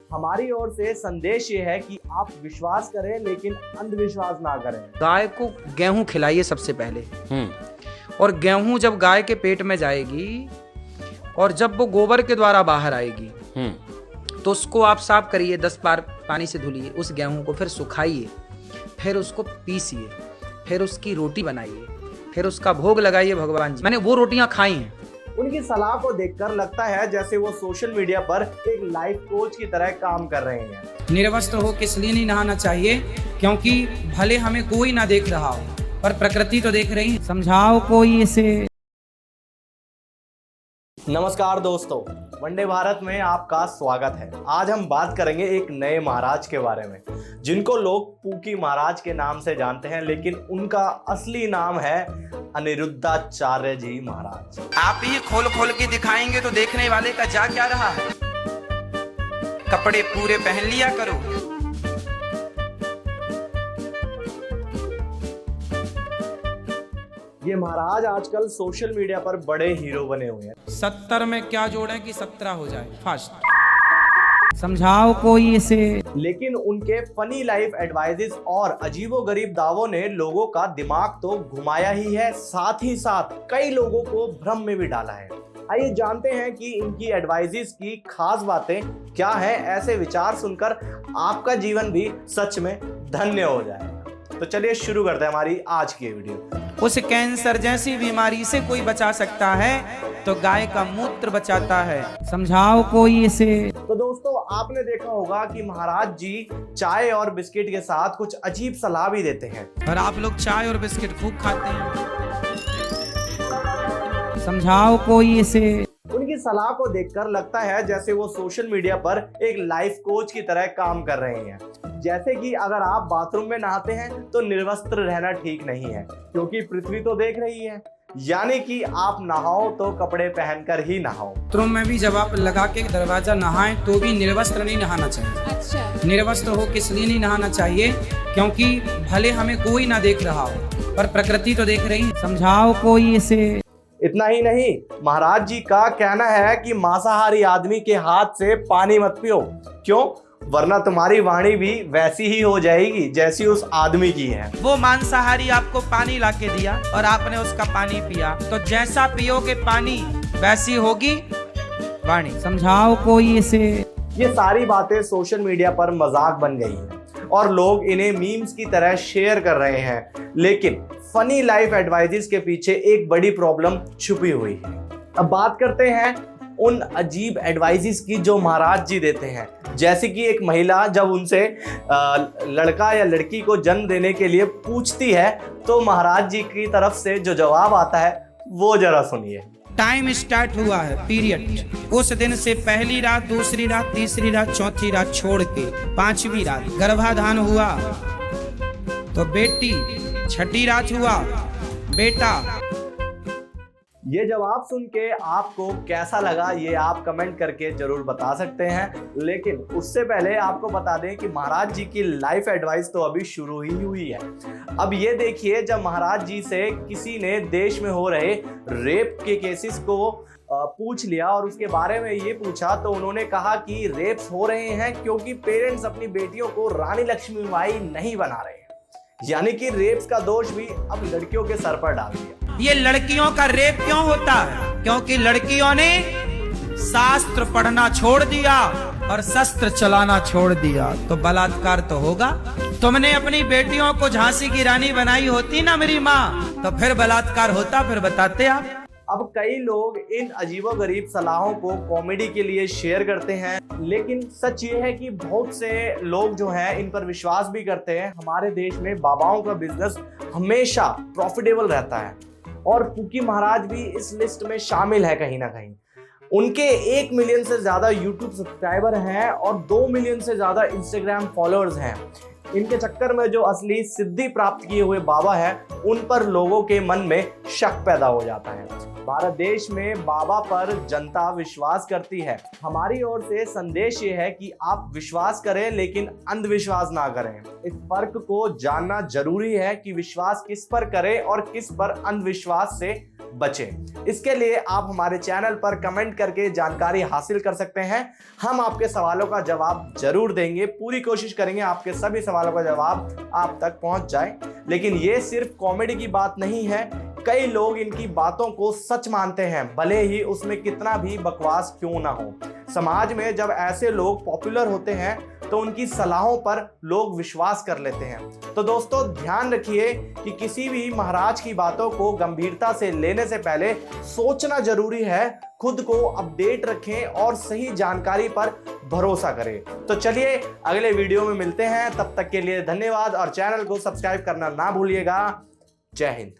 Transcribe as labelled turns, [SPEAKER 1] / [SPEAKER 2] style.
[SPEAKER 1] हमारी ओर से संदेश ये है कि आप विश्वास करें लेकिन अंधविश्वास ना करें।
[SPEAKER 2] गाय को गेहूं खिलाइए सबसे पहले। और गेहूं जब गाय के पेट में जाएगी और जब वो गोबर के द्वारा बाहर आएगी तो उसको आप साफ करिए, 10 बार पानी से धुलिए उस गेहूं को, फिर सुखाइए, फिर उसको पीसिए, फिर उसकी रोटी बनाइए, फिर उसका भोग लगाइए भगवान जी। मैंने वो रोटियां खाई हैं।
[SPEAKER 1] उनकी सलाह को देखकर लगता है जैसे वो सोशल मीडिया पर एक लाइफ कोच की तरह काम कर रहे हैं।
[SPEAKER 2] निर्वस्त्र हो किस लिए नहीं नहाना चाहिए? क्योंकि भले हमें कोई ना देख रहा हो पर प्रकृति तो देख रही है। समझाओ कोई इसे।
[SPEAKER 1] नमस्कार दोस्तों, वंदे भारत में आपका स्वागत है। आज हम बात करेंगे एक नए महाराज के बारे में जिनको लोग पूकी महाराज के नाम से जानते हैं, लेकिन उनका असली नाम है अनिरुद्धाचार्य जी महाराज।
[SPEAKER 2] आप ही खोल खोल के दिखाएंगे तो देखने वाले का जा क्या रहा है। कपड़े पूरे पहन लिया करो।
[SPEAKER 1] ये महाराज आजकल सोशल मीडिया पर बड़े हीरो बने हुए हैं।
[SPEAKER 2] 70 में क्या जोड़ें कि 17 हो जाए फास्ट। समझाओ कोई इसे।
[SPEAKER 1] लेकिन उनके फनी लाइफ एडवाइजेस और अजीबोगरीब दावों ने लोगों का दिमाग तो घुमाया ही है, साथ ही साथ कई लोगों को भ्रम में भी डाला है। आइए जानते हैं कि इनकी एडवाइजेस की खास बातें क्या हैं। ऐसे विचार सुनकर आपका जीवन भी सच में धन्य हो जाएगा। तो चलिए शुरू करते हैं हमारी आज की वीडियो।
[SPEAKER 2] उस कैंसर जैसी बीमारी से कोई बचा सकता है तो गाय का मूत्र बचाता है। समझाओ कोई इसे।
[SPEAKER 1] तो दोस्तों, आपने देखा होगा कि महाराज जी चाय और बिस्किट के साथ कुछ अजीब सलाह भी देते हैं।
[SPEAKER 2] और आप लोग चाय और बिस्किट खूब खाते हैं। समझाओ कोई इसे।
[SPEAKER 1] उनकी सलाह को देखकर लगता है जैसे वो सोशल मीडिया पर एक लाइफ कोच की तरह काम कर रहे हैं। जैसे कि अगर आप बाथरूम में नहाते हैं तो निर्वस्त्र रहना ठीक नहीं है, क्योंकि पृथ्वी तो देख रही है। यानी कि आप नहाओ तो कपड़े पहनकर ही नहाओ।
[SPEAKER 2] बाथरूम में भी जब आप लगा के दरवाजा नहाएं तो भी निर्वस्त्र नहीं नहाना चाहिए।
[SPEAKER 3] अच्छा।
[SPEAKER 2] निर्वस्त्र हो किस लिए नहीं नहाना चाहिए? क्योंकि भले हमें कोई ना देख रहा हो पर प्रकृति तो देख रही है। समझाओ कोई इसे।
[SPEAKER 1] इतना ही नहीं, महाराज जी का कहना है कि मांसाहारी आदमी के हाथ से पानी मत पियो। क्यों? वरना तुम्हारी वाणी भी वैसी ही हो जाएगी जैसी उस आदमी की है।
[SPEAKER 2] वो मांसाहारी आपको पानी लाके दिया और आपने उसका पानी पिया, तो जैसा पियोगे पानी वैसी होगी वाणी। समझाओ कोई इसे।
[SPEAKER 1] ये सारी बातें सोशल मीडिया पर मजाक बन गई हैं और लोग इन्हें मीम्स की तरह शेयर कर रहे हैं, लेकिन फनी लाइफ एडवाइजेस के पीछे एक बड़ी प्रॉब्लम छुपी हुई है। अब बात करते हैं उन अजीब एडवाइजेस की जो महाराज जी देते हैं। जैसे कि एक महिला जब उनसे लड़का या लड़की को जन्म देने के लिए पूछती है तो महाराज जी की तरफ से जो जवाब आता है वो जरा सुनिए।
[SPEAKER 2] टाइम स्टार्ट हुआ है पीरियड। उस दिन से पहली रात, दूसरी रात, तीसरी रात, चौथी रात छोड़ के 5वीं रात गर्भाधान हुआ तो बेटी, छठी रात हुआ बेटा।
[SPEAKER 1] ये जवाब सुन के आपको कैसा लगा ये आप कमेंट करके जरूर बता सकते हैं। लेकिन उससे पहले आपको बता दें कि महाराज जी की लाइफ एडवाइस तो अभी शुरू ही हुई है। अब ये देखिए, जब महाराज जी से किसी ने देश में हो रहे रेप के केसेस को पूछ लिया और उसके बारे में ये पूछा तो उन्होंने कहा कि रेप्स हो रहे हैं क्योंकि पेरेंट्स अपनी बेटियों को रानी लक्ष्मीबाई नहीं बना रहे हैं। यानी कि रेप्स का दोष भी अब लड़कियों के सर पर डाल दिया।
[SPEAKER 2] ये लड़कियों का रेप क्यों होता है? क्योंकि लड़कियों ने शास्त्र पढ़ना छोड़ दिया और शस्त्र चलाना छोड़ दिया, तो बलात्कार तो होगा। तुमने अपनी बेटियों को झांसी की रानी बनाई होती ना मेरी माँ, तो फिर बलात्कार होता। फिर बताते आप।
[SPEAKER 1] अब कई लोग इन अजीबोगरीब सलाहों को कॉमेडी के लिए शेयर करते हैं, लेकिन सच ये है कि बहुत से लोग जो हैं इन पर विश्वास भी करते हैं। हमारे देश में बाबाओं का बिजनेस हमेशा प्रॉफिटेबल रहता है और पूकी महाराज भी इस लिस्ट में शामिल है कहीं ना कहीं। उनके 1 मिलियन से ज्यादा यूट्यूब सब्सक्राइबर हैं और 2 मिलियन से ज्यादा इंस्टाग्राम फॉलोअर्स हैं। इनके चक्कर में जो असली सिद्धि प्राप्त किए हुए बाबा हैं उन पर लोगों के मन में शक पैदा हो जाता है। भारत देश में बाबा पर जनता विश्वास करती है। हमारी ओर से संदेश ये है कि आप विश्वास करें लेकिन अंधविश्वास ना करें। इस फर्क को जानना जरूरी है कि विश्वास किस पर करें और किस पर अंधविश्वास से बचें। इसके लिए आप हमारे चैनल पर कमेंट करके जानकारी हासिल कर सकते हैं। हम आपके सवालों का जवाब जरूर देंगे, पूरी कोशिश करेंगे आपके सभी सवालों का जवाब आप तक पहुंच जाए। लेकिन ये सिर्फ कॉमेडी की बात नहीं है, कई लोग इनकी बातों को सच मानते हैं, भले ही उसमें कितना भी बकवास क्यों ना हो। समाज में जब ऐसे लोग पॉपुलर होते हैं तो उनकी सलाहों पर लोग विश्वास कर लेते हैं। तो दोस्तों ध्यान रखिए कि किसी भी महाराज की बातों को गंभीरता से लेने से पहले सोचना जरूरी है, खुद को अपडेट रखें और सही जानकारी पर भरोसा करें। तो चलिए अगले वीडियो में मिलते हैं, तब तक के लिए धन्यवाद और चैनल को सब्सक्राइब करना ना भूलिएगा। जय हिंद।